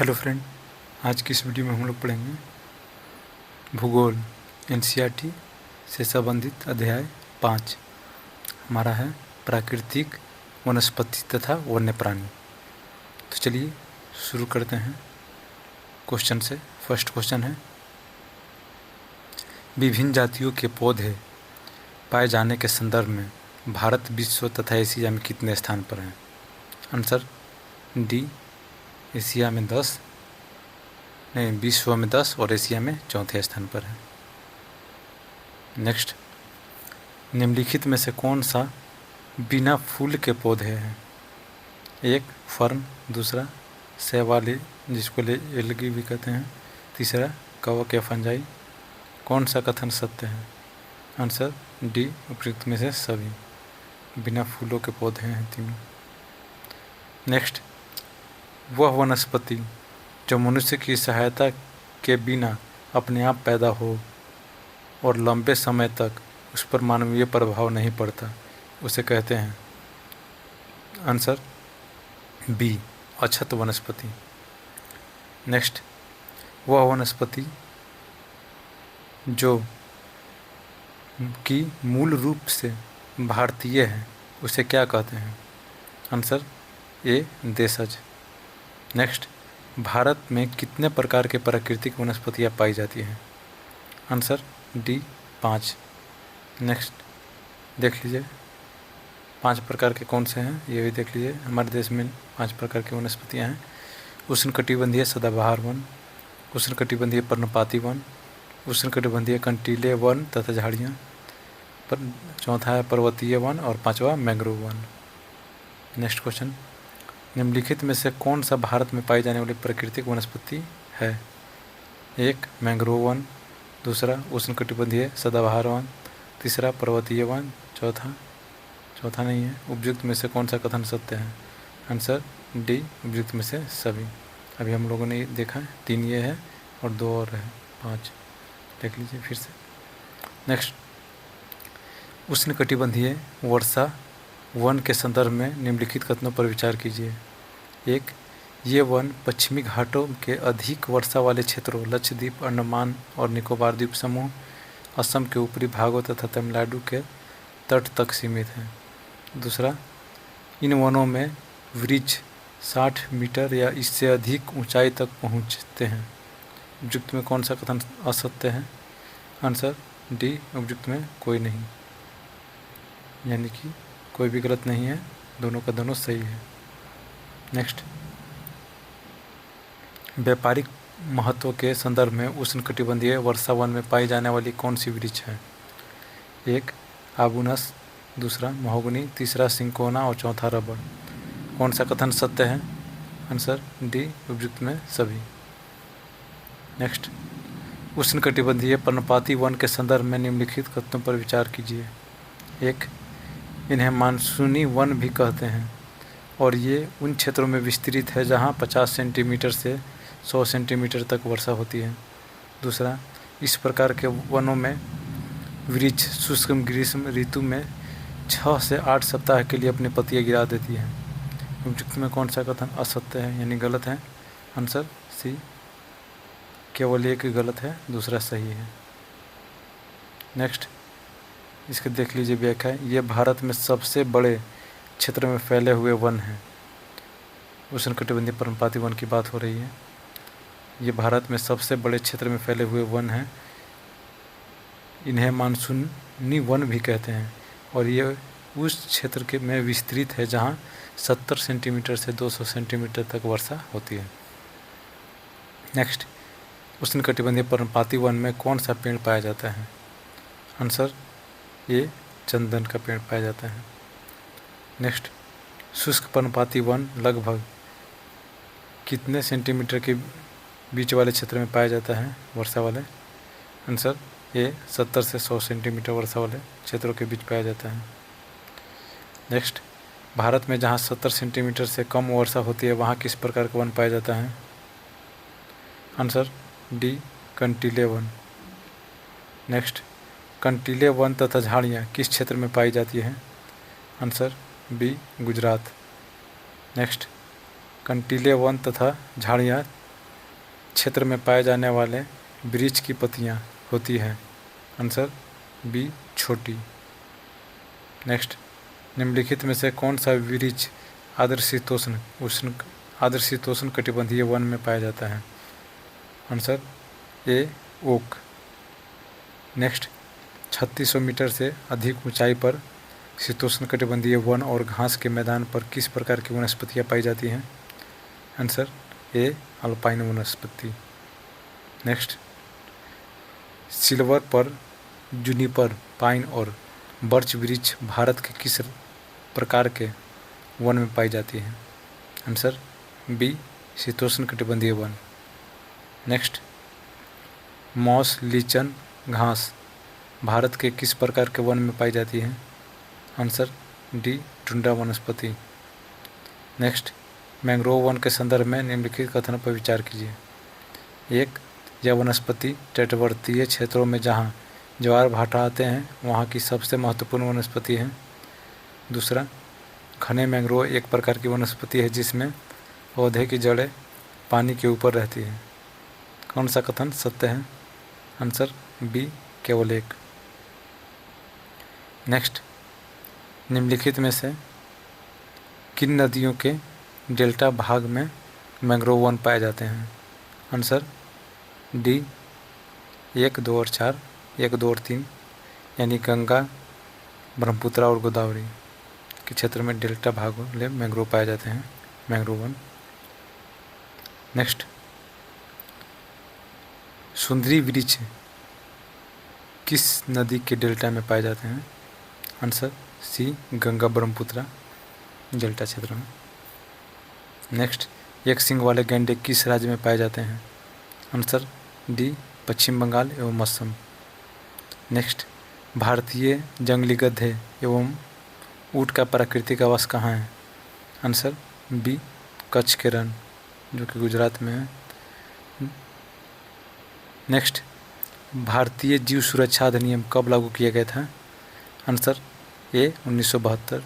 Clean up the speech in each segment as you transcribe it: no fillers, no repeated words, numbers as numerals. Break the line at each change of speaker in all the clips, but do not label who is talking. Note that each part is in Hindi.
हेलो फ्रेंड, आज की इस वीडियो में हम लोग पढ़ेंगे भूगोल एनसीईआरटी से संबंधित अध्याय 5। हमारा है प्राकृतिक वनस्पति तथा वन्य प्राणी। तो चलिए शुरू करते हैं क्वेश्चन से। फर्स्ट क्वेश्चन है, विभिन्न जातियों के पौधे पाए जाने के संदर्भ में भारत विश्व तथा एशिया में कितने स्थान पर हैं? आंसर डी, एशिया में 10 नहीं, विश्व में 10 और एशिया में चौथे स्थान पर है। नेक्स्ट, निम्नलिखित में से कौन सा बिना फूल के पौधे हैं? एक फर्न, दूसरा शैवाली जिसको एल्गी भी कहते हैं, तीसरा कवक या फंजाई। कौन सा कथन सत्य है? आंसर डी, उपयुक्त में से सभी। बिना फूलों के पौधे हैं तीनों। नेक्स्ट, वह वनस्पति जो मनुष्य की सहायता के बिना अपने आप पैदा हो और लंबे समय तक उस पर मानवीय प्रभाव नहीं पड़ता, उसे कहते हैं? आंसर बी, अछत वनस्पति। नेक्स्ट, वह वनस्पति जो कि मूल रूप से भारतीय है, उसे क्या कहते हैं? आंसर ए, देशज। नेक्स्ट, भारत में कितने प्रकार के प्राकृतिक वनस्पतियाँ पाई जाती हैं? Answer D, 5। नेक्स्ट देख लीजिए 5 प्रकार के कौन से हैं, ये भी देख लीजिए। हमारे देश में 5 प्रकार की वनस्पतियाँ हैं। उष्णकटिबंधीय सदाबहार वन, उष्णकटिबंधीय पर्णपाती वन, उष्णकटिबंधीय कंटीले वन तथा झाड़ियाँ, चौथा है पर्वतीय वन और 5वां मैंग्रोव वन। नेक्स्ट क्वेश्चन, निम्नलिखित में से कौन सा भारत में पाई जाने वाली प्राकृतिक वनस्पति है? एक मैंग्रोव वन, दूसरा उष्णकटिबंधीय सदाबहार वन, तीसरा पर्वतीय वन, चौथा नहीं है। उपयुक्त में से कौन सा कथन सत्य है? आंसर डी, उपयुक्त में से सभी। अभी हम लोगों ने देखा है 3 ये है और 2 और है, 5 देख लीजिए फिर से। नेक्स्ट, उष्णकटिबंधीय वर्षा वन के संदर्भ में निम्नलिखित कथनों पर विचार कीजिए। एक, ये वन पश्चिमी घाटों के अधिक वर्षा वाले क्षेत्रों लक्षद्वीप, अंडमान और निकोबार द्वीप समूह, असम के ऊपरी भागों तथा तमिलनाडु के तट तक सीमित हैं। दूसरा, इन वनों में वृक्ष 60 मीटर या इससे अधिक ऊंचाई तक पहुंचते हैं। उपयुक्त में कौन सा कथन असत्य है? आंसर डी, उपयुक्त में कोई नहीं, यानी कि कोई भी गलत नहीं है, दोनों का दोनों सही है। नेक्स्ट, व्यापारिक महत्व के संदर्भ में उष्णकटिबंधीय वर्षा वन में पाई जाने वाली कौन सी वृक्ष है? एक आबूनस, दूसरा महोगनी, तीसरा सिंकोना और चौथा रबड़। कौन सा कथन सत्य है? आंसर डी, उपयुक्त में सभी। नेक्स्ट, उष्णकटिबंधीय पर्णपाती वन के संदर्भ में निम्नलिखित कथनों पर विचार कीजिए। एक, इन्हें मानसूनी वन भी कहते हैं और ये उन क्षेत्रों में विस्तृत है जहाँ 50 सेंटीमीटर से 100 सेंटीमीटर तक वर्षा होती है। दूसरा, इस प्रकार के वनों में वृक्ष शुष्क ग्रीष्म ऋतु में 6 से 8 सप्ताह के लिए अपनी पत्तियाँ गिरा देती हैं। उपयुक्त में कौन सा कथन असत्य है, यानी गलत है? आंसर सी, केवल एक गलत है, दूसरा सही है। नेक्स्ट, इसके देख लीजिए व्याख्या। ये भारत में सबसे बड़े क्षेत्र में फैले हुए वन हैं। उष्णकटिबंधीय पर्णपाती वन की बात हो रही है। ये भारत में सबसे बड़े क्षेत्र में फैले हुए वन हैं। इन्हें मानसूनी वन भी कहते हैं और ये उस क्षेत्र के में विस्तृत है जहाँ 70 सेंटीमीटर से 200 सेंटीमीटर तक वर्षा होती है। नेक्स्ट, उष्णकटिबंधीय पर्णपाती वन में कौन सा पेड़ पाया जाता है? आंसर ये, चंदन का पेड़ पाया जाता है। नेक्स्ट, शुष्क पर्णपाती वन लगभग कितने सेंटीमीटर के बीच वाले क्षेत्र में पाया जाता है, वर्षा वाले? आंसर ये, 70 से 100 सेंटीमीटर वर्षा वाले क्षेत्रों के बीच पाया जाता है। नेक्स्ट, भारत में जहाँ 70 सेंटीमीटर से कम वर्षा होती है वहाँ किस प्रकार का वन पाया जाता है? आंसर डी, कंटीले वन। नेक्स्ट, कंटीले वन तथा झाड़ियाँ किस क्षेत्र में पाई जाती हैं? Answer B, Gujarat. नेक्स्ट, कंटीले वन तथा झाड़ियाँ क्षेत्र में पाए जाने वाले वृक्ष की पत्तियाँ होती है? आंसर बी छोटी। नेक्स्ट, निम्नलिखित में से कौन सा वृक्ष आर्द्र शीतोष्ण कटिबंधीय वन में पाया जाता है? Answer A oak. Next, 3600 metre से अधिक ऊंचाई पर शीतोष्ण कटिबंधीय वन और घास के मैदान पर किस प्रकार की वनस्पतियाँ पाई जाती हैं? आंसर ए अल्पाइन वनस्पति। नेक्स्ट, सिल्वर पर, जूनिपर, पाइन और बर्च वृक्ष भारत के किस प्रकार के वन में पाई जाती है? आंसर बी शीतोष्ण कटिबंधीय वन। नेक्स्ट, मॉस, लीचन, घास भारत के किस प्रकार के वन में पाई जाती है? आंसर डी टुंड्रा वनस्पति। नेक्स्ट, मैंग्रोव वन के संदर्भ में निम्नलिखित कथनों पर विचार कीजिए। एक, यह वनस्पति तटवर्तीय क्षेत्रों में जहाँ ज्वार भाटा आते हैं वहाँ की सबसे महत्वपूर्ण वनस्पति है। दूसरा, घने मैंग्रोव एक प्रकार की वनस्पति है जिसमें पौधे की जड़ें पानी के ऊपर रहती है। कौन सा कथन सत्य है? आंसर बी केवल एक। नेक्स्ट, निम्नलिखित में से किन नदियों के डेल्टा भाग में मैंग्रोव वन पाए जाते हैं? आंसर डी 1, 2 और 4, 1, 2 और 3 यानी गंगा, ब्रह्मपुत्र और गोदावरी के क्षेत्र में डेल्टा भाग वाले मैंग्रोव पाए जाते हैं, मैंग्रोव वन। नेक्स्ट, सुंदरी वृक्ष किस नदी के डेल्टा में पाए जाते हैं? Answer C Ganga Brahmaputra delta क्षेत्र में। नेक्स्ट, एक सींग वाले गैंडे किस राज्य में पाए जाते हैं? आंसर डी पश्चिम बंगाल एवं असम। नेक्स्ट, भारतीय जंगली गधे एवं ऊँट का प्राकृतिक आवास कहाँ है? आंसर बी कच्छ के रण जो कि गुजरात में है। नेक्स्ट, भारतीय जीव सुरक्षा अधिनियम कब लागू किया गया था? Answer A 1972।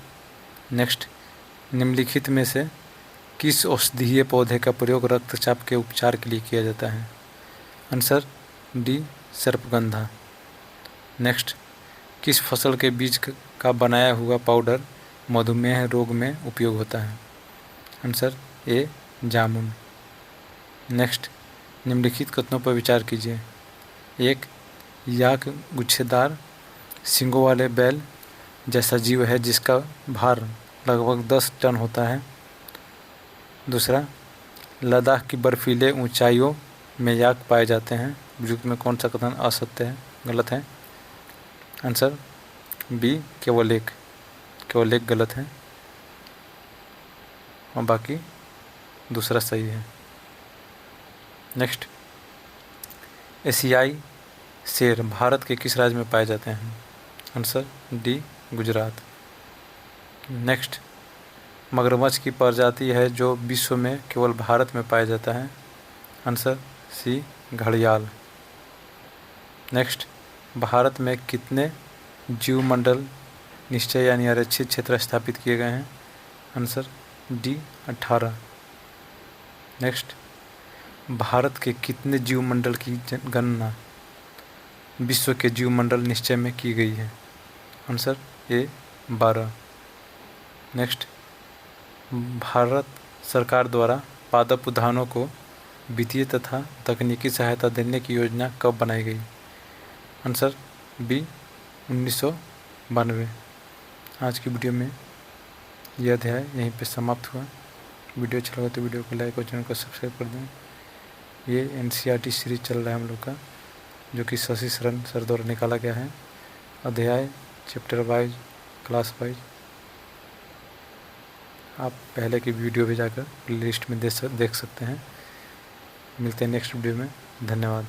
नेक्स्ट, निम्नलिखित में से किस औषधीय पौधे का प्रयोग रक्तचाप के उपचार के लिए किया जाता है? Answer D सर्पगंधा। नेक्स्ट, किस फसल के बीज का बनाया हुआ पाउडर मधुमेह रोग में उपयोग होता है? आंसर ए जामुन। नेक्स्ट, निम्नलिखित कथनों पर विचार कीजिए। एक, याक गुच्छेदार सींगों वाले बैल जैसा जीव है जिसका भार लगभग 10 टन होता है। दूसरा, लद्दाख की बर्फीले ऊंचाइयों में याक पाए जाते हैं। युक्त में कौन सा कथन असत्य है, गलत है? आंसर बी केवल एक गलत है और बाकी दूसरा सही है। नेक्स्ट, एशियाई शेर भारत के किस राज्य में पाए जाते हैं? Answer D Gujarat. नेक्स्ट, मगरमच्छ की प्रजाति है जो विश्व में केवल भारत में पाया जाता है। आंसर सी घड़ियाल। नेक्स्ट, भारत में कितने जीवमंडल निश्चय यानी आरक्षित क्षेत्र स्थापित किए गए हैं? Answer D 18। नेक्स्ट, भारत के कितने जीवमंडल की गणना विश्व के जीवमंडल निश्चय में की गई है? आंसर ए 12। नेक्स्ट, भारत सरकार द्वारा पादप उद्यानों को वित्तीय तथा तकनीकी सहायता देने की योजना कब बनाई गई? Answer B 1992। आज की वीडियो में यह अध्याय यहीं पे समाप्त हुआ। वीडियो अच्छा लगा तो वीडियो को लाइक और चैनल को सब्सक्राइब कर दें। ये NCERT सीरीज चल रहा है हम लोग का जो कि शशि शरण सर द्वारा निकाला गया है। अध्याय चैप्टर वाइज, क्लास वाइज आप पहले की वीडियो भी जाकर लिस्ट में देख सकते हैं। मिलते हैं नेक्स्ट वीडियो में। धन्यवाद।